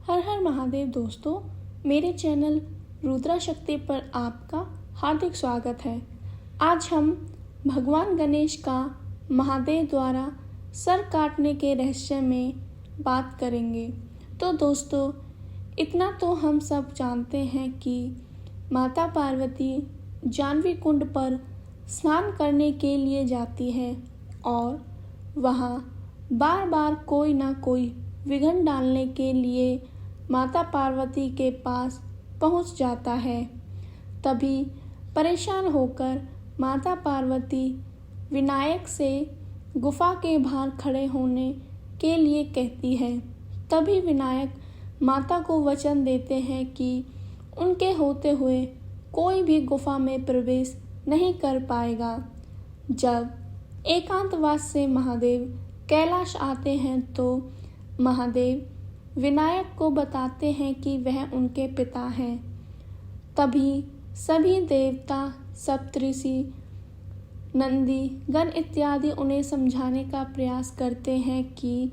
हर हर महादेव दोस्तों, मेरे चैनल रुद्रा शक्ति पर आपका हार्दिक स्वागत है। आज हम भगवान गणेश का महादेव द्वारा सर काटने के रहस्य में बात करेंगे। तो दोस्तों, इतना तो हम सब जानते हैं कि माता पार्वती जानवी कुंड पर स्नान करने के लिए जाती है और वहाँ बार बार कोई ना कोई विघ्न डालने के लिए माता पार्वती के पास पहुंच जाता है। तभी परेशान होकर माता पार्वती विनायक से गुफा के बाहर खड़े होने के लिए कहती है। तभी विनायक माता को वचन देते हैं कि उनके होते हुए कोई भी गुफा में प्रवेश नहीं कर पाएगा। जब एकांतवास से महादेव कैलाश आते हैं तो महादेव विनायक को बताते हैं कि वह उनके पिता हैं। तभी सभी देवता, सप्तऋषि, नंदी गण इत्यादि उन्हें समझाने का प्रयास करते हैं कि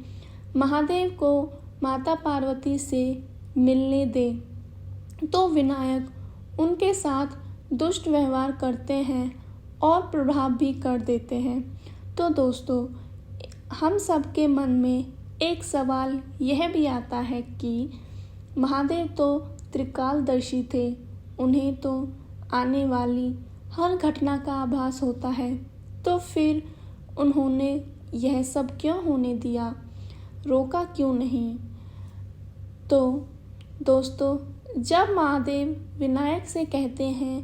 महादेव को माता पार्वती से मिलने दे। तो विनायक उनके साथ दुष्ट व्यवहार करते हैं और प्रभाव भी कर देते हैं। तो दोस्तों, हम सबके मन में एक सवाल यह भी आता है कि महादेव तो त्रिकालदर्शी थे, उन्हें तो आने वाली हर घटना का आभास होता है, तो फिर उन्होंने यह सब क्यों होने दिया, रोका क्यों नहीं। तो दोस्तों, जब महादेव विनायक से कहते हैं,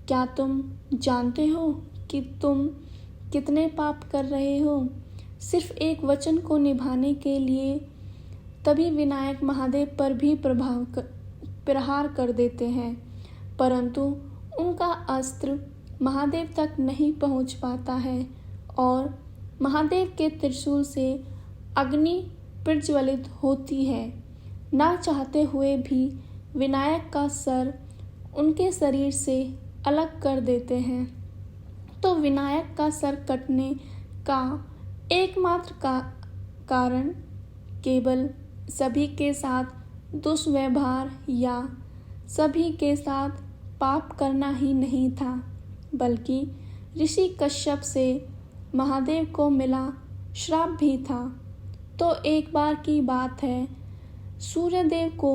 क्या तुम जानते हो कि तुम कितने पाप कर रहे हो सिर्फ एक वचन को निभाने के लिए, तभी विनायक महादेव पर भी प्रहार कर देते हैं, परंतु उनका अस्त्र महादेव तक नहीं पहुंच पाता है और महादेव के त्रिशूल से अग्नि प्रज्वलित होती है। ना चाहते हुए भी विनायक का सर उनके शरीर से अलग कर देते हैं। तो विनायक का सर कटने का एकमात्र कारण केवल सभी के साथ दुष्व्यवहार या सभी के साथ पाप करना ही नहीं था, बल्कि ऋषि कश्यप से महादेव को मिला श्राप भी था। तो एक बार की बात है, सूर्यदेव को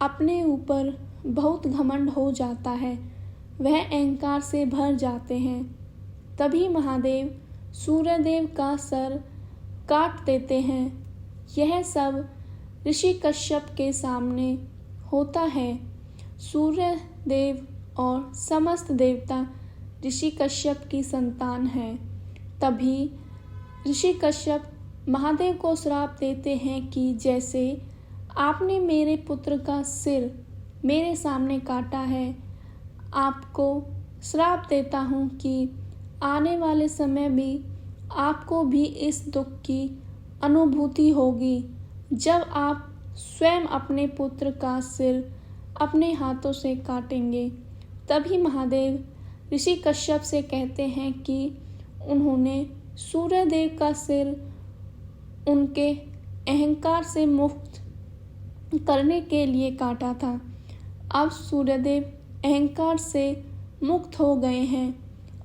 अपने ऊपर बहुत घमंड हो जाता है, वह अहंकार से भर जाते हैं। तभी महादेव सूर्यदेव का सर काट देते हैं। यह सब ऋषि कश्यप के सामने होता है। सूर्यदेव और समस्त देवता ऋषि कश्यप की संतान हैं। तभी ऋषि कश्यप महादेव को श्राप देते हैं कि जैसे आपने मेरे पुत्र का सिर मेरे सामने काटा है, आपको श्राप देता हूँ कि आने वाले समय भी आपको भी इस दुख की अनुभूति होगी जब आप स्वयं अपने पुत्र का सिर अपने हाथों से काटेंगे। तभी महादेव ऋषि कश्यप से कहते हैं कि उन्होंने सूर्यदेव का सिर उनके अहंकार से मुक्त करने के लिए काटा था। अब सूर्यदेव अहंकार से मुक्त हो गए हैं।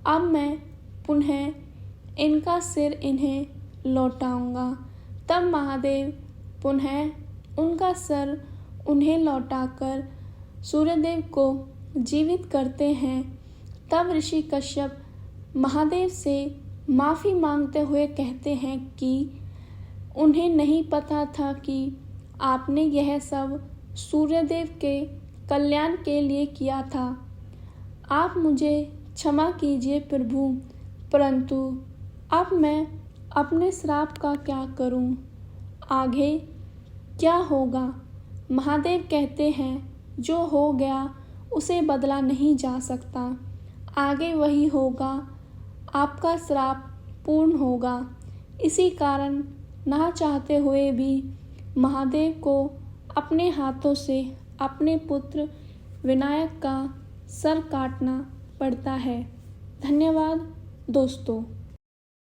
अब मैं पुनः इनका सिर इन्हें लौटाऊंगा। तब महादेव पुनः उनका सर उन्हें लौटाकर सूर्यदेव को जीवित करते हैं। तब ऋषि कश्यप महादेव से माफ़ी मांगते हुए कहते हैं कि उन्हें नहीं पता था कि आपने यह सब सूर्यदेव के कल्याण के लिए किया था। आप मुझे क्षमा कीजिए प्रभु, परंतु अब मैं अपने श्राप का क्या करूं? आगे क्या होगा? महादेव कहते हैं, जो हो गया उसे बदला नहीं जा सकता। आगे वही होगा, आपका श्राप पूर्ण होगा। इसी कारण ना चाहते हुए भी महादेव को अपने हाथों से अपने पुत्र विनायक का सर काटना पड़ता है। धन्यवाद दोस्तों।